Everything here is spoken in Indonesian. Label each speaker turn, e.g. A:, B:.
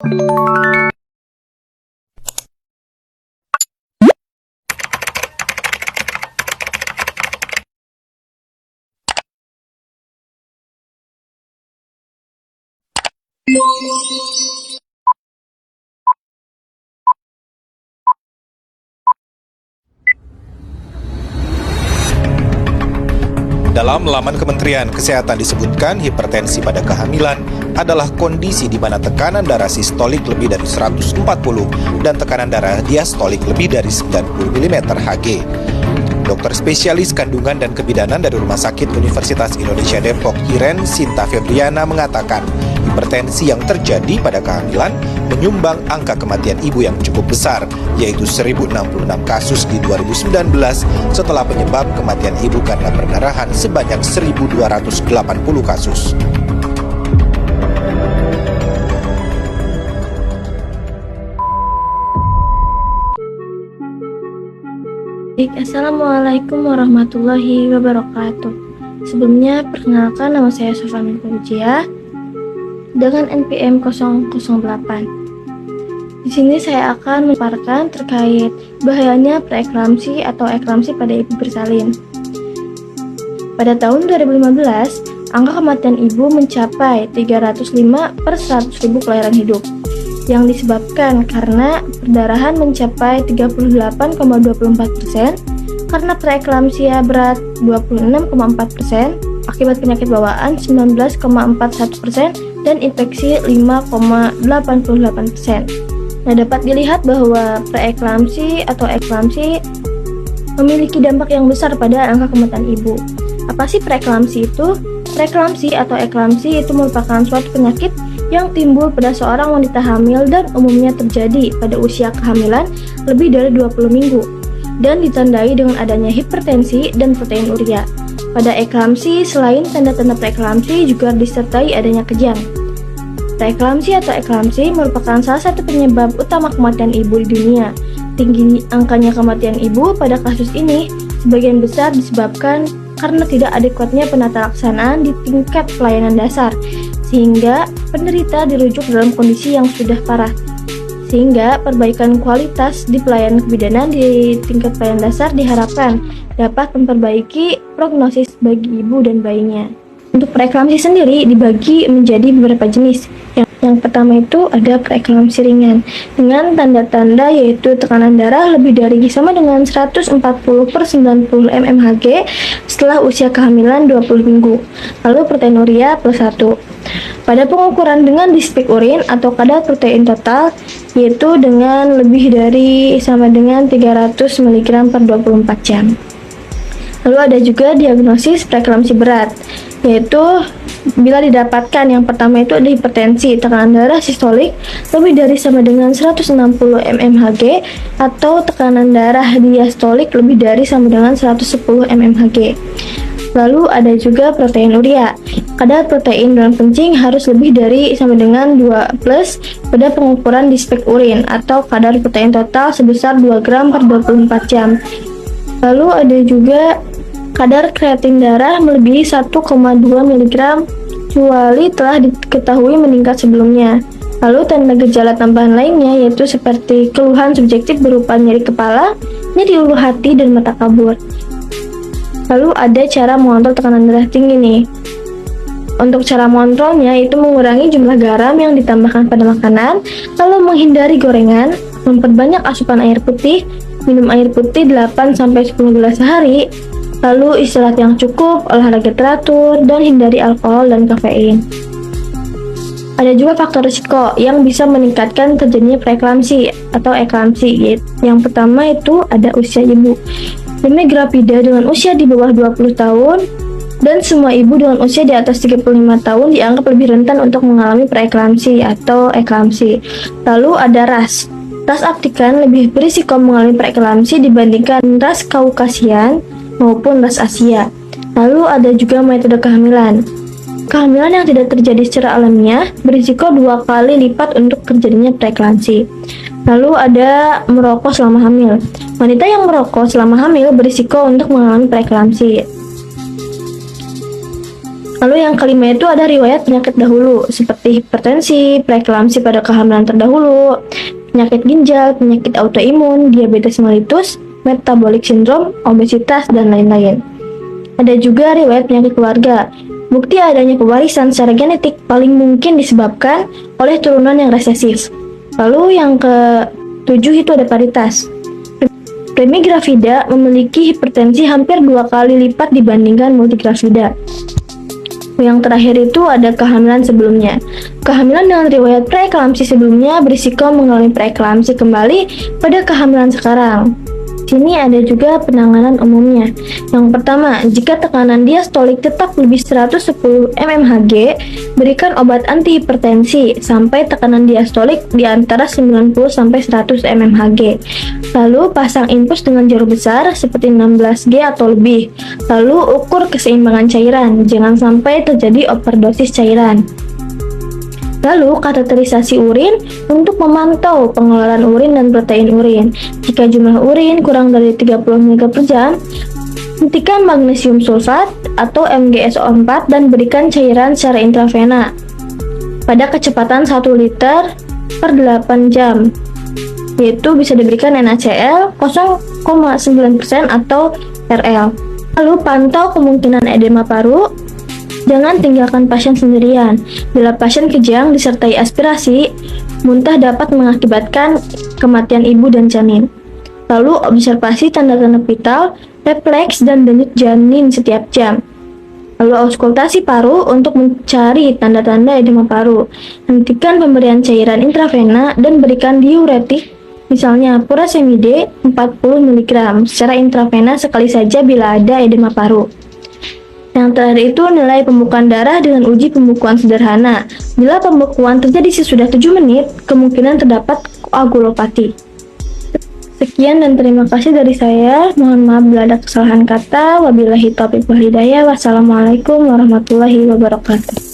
A: Dalam laman Kementerian Kesehatan disebutkan hipertensi pada kehamilan adalah kondisi di mana tekanan darah sistolik lebih dari 140 dan tekanan darah diastolik lebih dari 90 mm Hg. Dokter spesialis kandungan dan kebidanan dari Rumah Sakit Universitas Indonesia Depok, Iren Sinta Febriana mengatakan, hipertensi yang terjadi pada kehamilan menyumbang angka kematian ibu yang cukup besar, yaitu 1.066 kasus di 2019 setelah penyebab kematian ibu karena perdarahan sebanyak 1.280 kasus.
B: Assalamualaikum warahmatullahi wabarakatuh. Sebelumnya, perkenalkan nama saya Sofani Fauzia dengan NPM 008. Di sini saya akan memaparkan terkait bahayanya preeklamsi atau eklamsi pada ibu bersalin. Pada tahun 2015, angka kematian ibu mencapai 305 per 100.000 kelahiran hidup, yang disebabkan karena perdarahan mencapai 38,24%, karena preeklamsia berat 26,4%, akibat penyakit bawaan 19,41%, dan infeksi 5,88%. Nah, dapat dilihat bahwa preeklamsi atau eklamsi memiliki dampak yang besar pada angka kematian ibu. Apa sih preeklamsi itu? Preeklamsi atau eklamsi itu merupakan suatu penyakit yang timbul pada seorang wanita hamil dan umumnya terjadi pada usia kehamilan lebih dari 20 minggu dan ditandai dengan adanya hipertensi dan proteinuria. Pada eklamsi, selain tanda-tanda preeklamsi juga disertai adanya kejang. Preeklamsi atau eklamsi merupakan salah satu penyebab utama kematian ibu di dunia. Tinggi angkanya kematian ibu pada kasus ini sebagian besar disebabkan karena tidak adekuatnya penata laksanaan di tingkat pelayanan dasar, sehingga penderita dirujuk dalam kondisi yang sudah parah. Sehingga perbaikan kualitas di pelayanan kebidanan di tingkat pelayanan dasar diharapkan dapat memperbaiki prognosis bagi ibu dan bayinya. Untuk preeklamsi sendiri dibagi menjadi beberapa jenis. Yang pertama itu ada preeklamsi ringan dengan tanda-tanda yaitu tekanan darah lebih dari sama dengan 140 per 90 mmHg setelah usia kehamilan 20 minggu. Lalu proteinuria plus 1. Pada pengukuran dengan dispik urin atau kadar protein total yaitu dengan lebih dari sama dengan 300 mg per 24 jam. Lalu ada juga diagnosis preeklamsi berat, yaitu bila didapatkan yang pertama itu ada hipertensi, tekanan darah sistolik lebih dari sama dengan 160 mmHg atau tekanan darah diastolik lebih dari sama dengan 110 mmHg. Lalu ada juga proteinuria. Kadar protein dalam kencing harus lebih dari sama dengan 2+ pada pengukuran dispek urin atau kadar protein total sebesar 2 gram per 24 jam. Lalu ada juga kadar kreatin darah melebihi 1,2 mg kecuali telah diketahui meningkat sebelumnya. Lalu tanda gejala tambahan lainnya yaitu seperti keluhan subjektif berupa nyeri kepala, nyeri ulu hati, dan mata kabur. Lalu ada cara mengontrol tekanan darah tinggi nih. Untuk cara mengontrolnya itu mengurangi jumlah garam yang ditambahkan pada makanan, lalu menghindari gorengan, memperbanyak asupan air putih, minum air putih 8-10 gelas sehari, lalu istirahat yang cukup, olahraga teratur, dan hindari alkohol dan kafein. Ada juga faktor risiko yang bisa meningkatkan terjadinya preeklamsi atau eklamsi. Yang pertama itu ada usia ibu. Demografida dengan usia di bawah 20 tahun dan semua ibu dengan usia di atas 35 tahun dianggap lebih rentan untuk mengalami preeklamsi atau eklamsi. Lalu ada ras. Ras Afrikan lebih berisiko mengalami preeklamsi dibandingkan ras Kaukasian maupun ras Asia. Lalu ada juga metode kehamilan. Kehamilan yang tidak terjadi secara alamiah berisiko 2 kali lipat untuk terjadinya preeklamsi. Lalu ada merokok selama hamil. Wanita yang merokok selama hamil berisiko untuk mengalami preeklamsi. Lalu yang kelima itu ada riwayat penyakit dahulu, seperti hipertensi, preeklamsi pada kehamilan terdahulu, penyakit ginjal, penyakit autoimun, diabetes mellitus, metabolic syndrome, obesitas, dan lain-lain. Ada juga riwayat penyakit keluarga. Bukti adanya pewarisan secara genetik paling mungkin disebabkan oleh turunan yang resesif. Lalu yang ke-7 itu ada paritas. Primigravida memiliki hipertensi hampir 2 kali lipat dibandingkan multigravida. Yang terakhir itu ada kehamilan sebelumnya. Kehamilan dengan riwayat preeklamsi sebelumnya berisiko mengalami preeklamsi kembali pada kehamilan sekarang. Sini ada juga penanganan umumnya. Yang pertama, jika tekanan diastolik tetap lebih 110 mmHg, berikan obat antihipertensi sampai tekanan diastolik di antara 90 sampai 100 mmHg. Lalu pasang infus dengan jarum besar seperti 16G atau lebih. Lalu ukur keseimbangan cairan, jangan sampai terjadi overdosis cairan. Lalu, kateterisasi urin untuk memantau pengeluaran urin dan protein urin. Jika jumlah urin kurang dari 30 mg per jam, hentikan magnesium sulfat atau MgSO4 dan berikan cairan secara intravena pada kecepatan 1 liter per 8 jam, yaitu bisa diberikan NaCl 0,9% atau RL. Lalu, pantau kemungkinan edema paru. Jangan tinggalkan pasien sendirian. Bila pasien kejang disertai aspirasi, muntah dapat mengakibatkan kematian ibu dan janin. Lalu observasi tanda-tanda vital, refleks, dan denyut janin setiap jam. Lalu auskultasi paru untuk mencari tanda-tanda edema paru. Hentikan pemberian cairan intravena dan berikan diuretik, misalnya furosemide 40 mg secara intravena sekali saja bila ada edema paru. Yang terakhir itu nilai pembekuan darah dengan uji pembekuan sederhana. Bila pembekuan terjadi sesudah 7 menit, kemungkinan terdapat koagulopati. Sekian dan terima kasih dari saya. Mohon maaf bila ada kesalahan kata. Wabillahi taufiq wal hidayah. Wassalamualaikum warahmatullahi wabarakatuh.